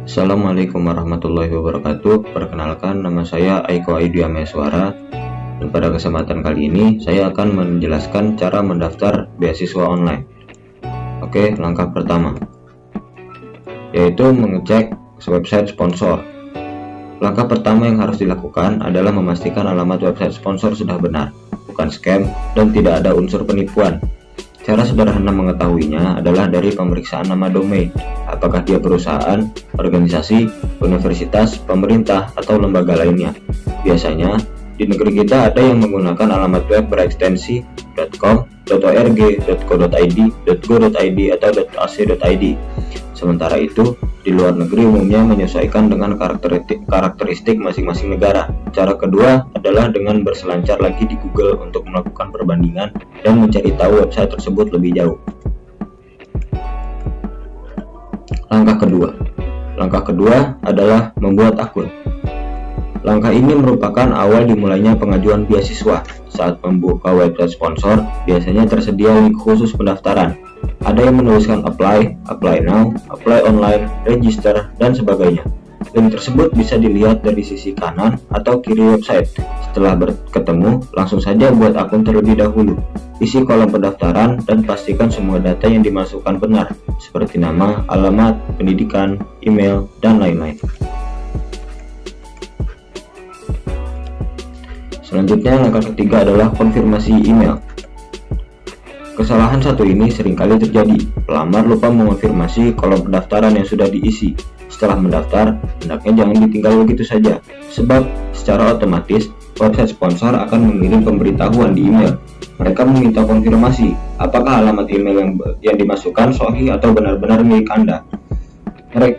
Assalamualaikum warahmatullahi wabarakatuh. Perkenalkan, nama saya Aiko Aidia Meswara. Dan pada kesempatan kali ini saya akan menjelaskan cara mendaftar beasiswa online. Oke, langkah pertama yaitu mengecek website sponsor. Langkah pertama yang harus dilakukan adalah memastikan alamat website sponsor sudah benar, bukan scam dan tidak ada unsur penipuan. Cara sederhana mengetahuinya adalah dari pemeriksaan nama domain, apakah dia perusahaan, organisasi, universitas, pemerintah, atau lembaga lainnya. Biasanya, di negeri kita ada yang menggunakan alamat web berekstensi .com, .org, .co.id, .go.id, atau .ac.id. Sementara itu, di luar negeri umumnya menyesuaikan dengan karakteristik masing-masing negara. Cara kedua adalah dengan berselancar lagi di Google untuk melakukan perbandingan dan mencari tahu website tersebut lebih jauh. Langkah kedua adalah membuat akun. Langkah ini merupakan awal dimulainya pengajuan beasiswa. Saat membuka website sponsor, biasanya tersedia link khusus pendaftaran. Ada yang menuliskan apply now, apply online, register, dan sebagainya. Link tersebut bisa dilihat dari sisi kanan atau kiri website. Setelah ketemu, langsung saja buat akun terlebih dahulu. Isi kolom pendaftaran dan pastikan semua data yang dimasukkan benar, seperti nama, alamat, pendidikan, email, dan lain-lain. Selanjutnya, langkah ketiga adalah konfirmasi email. Kesalahan satu ini seringkali terjadi. Pelamar lupa mengonfirmasi kolom pendaftaran yang sudah diisi. Setelah mendaftar, hendaknya jangan ditinggal begitu saja, sebab secara otomatis website sponsor akan mengirim pemberitahuan di email. Mereka meminta konfirmasi apakah alamat email yang dimasukkan sahih atau benar-benar milik Anda.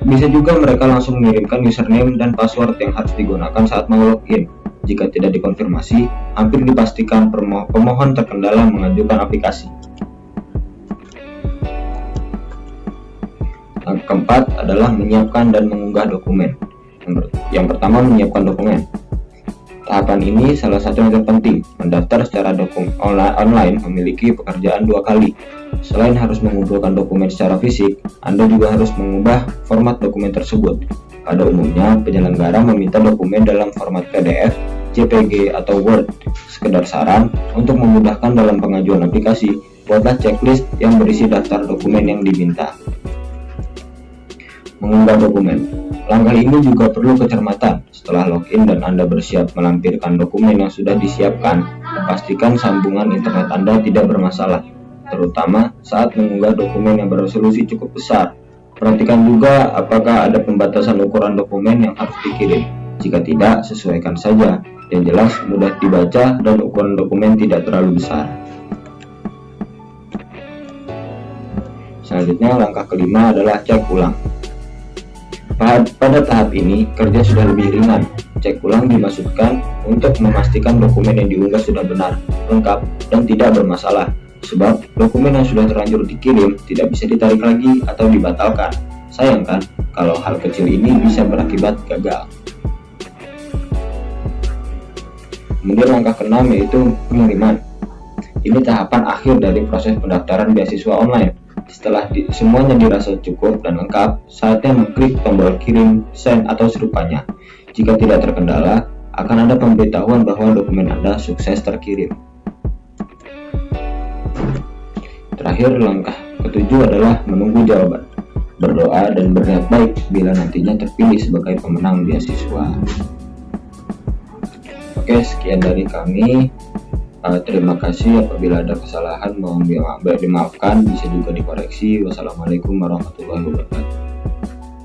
Bisa juga mereka langsung mengirimkan username dan password yang harus digunakan saat mau login. Jika tidak dikonfirmasi, hampir dipastikan pemohon terkendala mengajukan aplikasi. Yang keempat adalah menyiapkan dan mengunggah dokumen. Yang pertama, menyiapkan dokumen. Tahapan ini salah satu yang terpenting. Mendaftar secara online memiliki pekerjaan dua kali. Selain harus mengumpulkan dokumen secara fisik, Anda juga harus mengubah format dokumen tersebut. Pada umumnya, penyelenggara meminta dokumen dalam format PDF, JPG, atau Word. Sekedar saran, untuk memudahkan dalam pengajuan aplikasi, buatlah checklist yang berisi daftar dokumen yang diminta. Mengunggah dokumen. Langkah ini juga perlu kecermatan. Setelah login dan Anda bersiap melampirkan dokumen yang sudah disiapkan, pastikan sambungan internet Anda tidak bermasalah, terutama saat mengunggah dokumen yang beresolusi cukup besar. Perhatikan juga apakah ada pembatasan ukuran dokumen yang harus dikirim. Jika tidak, sesuaikan saja. Yang jelas, mudah dibaca dan ukuran dokumen tidak terlalu besar. Selanjutnya, langkah kelima adalah cek ulang. Pada tahap ini, kerja sudah lebih ringan. Cek ulang dimaksudkan untuk memastikan dokumen yang diunggah sudah benar, lengkap, dan tidak bermasalah. Sebab dokumen yang sudah terlanjur dikirim tidak bisa ditarik lagi atau dibatalkan. Sayang kan, kalau hal kecil ini bisa berakibat gagal. Kemudian langkah keenam yaitu pengiriman. Ini tahapan akhir dari proses pendaftaran beasiswa online. Setelah semuanya dirasa cukup dan lengkap, saatnya mengklik tombol kirim, send, atau serupanya. Jika tidak terkendala, akan ada pemberitahuan bahwa dokumen Anda sukses terkirim. Terakhir, langkah ketujuh adalah menunggu jawaban. Berdoa dan berniat baik bila nantinya terpilih sebagai pemenang beasiswa. Oke, sekian dari kami. Terima kasih. Apabila ada kesalahan mohon dimaafkan, bisa juga dikoreksi. Wassalamualaikum warahmatullahi wabarakatuh.